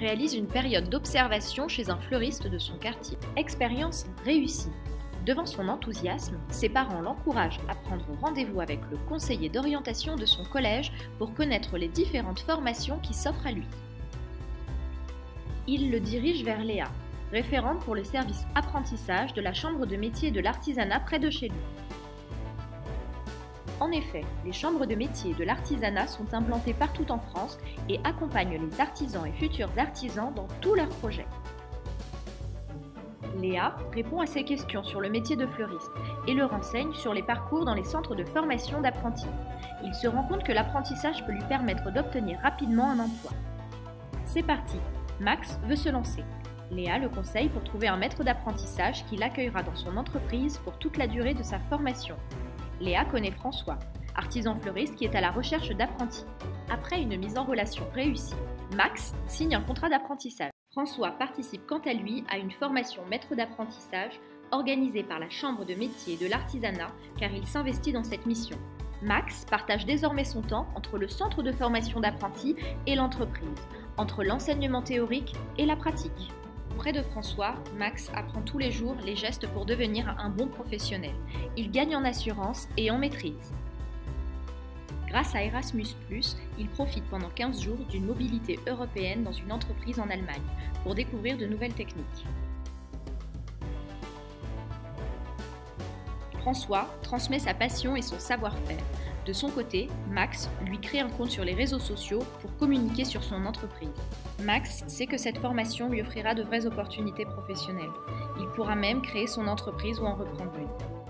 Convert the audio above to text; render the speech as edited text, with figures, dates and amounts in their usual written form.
réalise une période d'observation chez un fleuriste de son quartier. Expérience réussie. Devant son enthousiasme, ses parents l'encouragent à prendre rendez-vous avec le conseiller d'orientation de son collège pour connaître les différentes formations qui s'offrent à lui. Il le dirige vers Léa, référente pour le service apprentissage de la Chambre de métiers et de l'artisanat près de chez lui. En effet, les chambres de métiers et de l'artisanat sont implantées partout en France et accompagnent les artisans et futurs artisans dans tous leurs projets. Léa répond à ses questions sur le métier de fleuriste et le renseigne sur les parcours dans les centres de formation d'apprentis. Il se rend compte que l'apprentissage peut lui permettre d'obtenir rapidement un emploi. C'est parti, Max veut se lancer. Léa le conseille pour trouver un maître d'apprentissage qui l'accueillera dans son entreprise pour toute la durée de sa formation. Léa connaît François, artisan fleuriste qui est à la recherche d'apprentis. Après une mise en relation réussie, Max signe un contrat d'apprentissage. François participe quant à lui à une formation maître d'apprentissage organisée par la Chambre de métiers et de l'artisanat car il s'investit dans cette mission. Max partage désormais son temps entre le centre de formation d'apprentis et l'entreprise, entre l'enseignement théorique et la pratique. Près de François, Max apprend tous les jours les gestes pour devenir un bon professionnel. Il gagne en assurance et en maîtrise. Grâce à Erasmus+, il profite pendant 15 jours d'une mobilité européenne dans une entreprise en Allemagne pour découvrir de nouvelles techniques. François transmet sa passion et son savoir-faire. De son côté, Max lui crée un compte sur les réseaux sociaux pour communiquer sur son entreprise. Max sait que cette formation lui offrira de vraies opportunités professionnelles. Il pourra même créer son entreprise ou en reprendre une.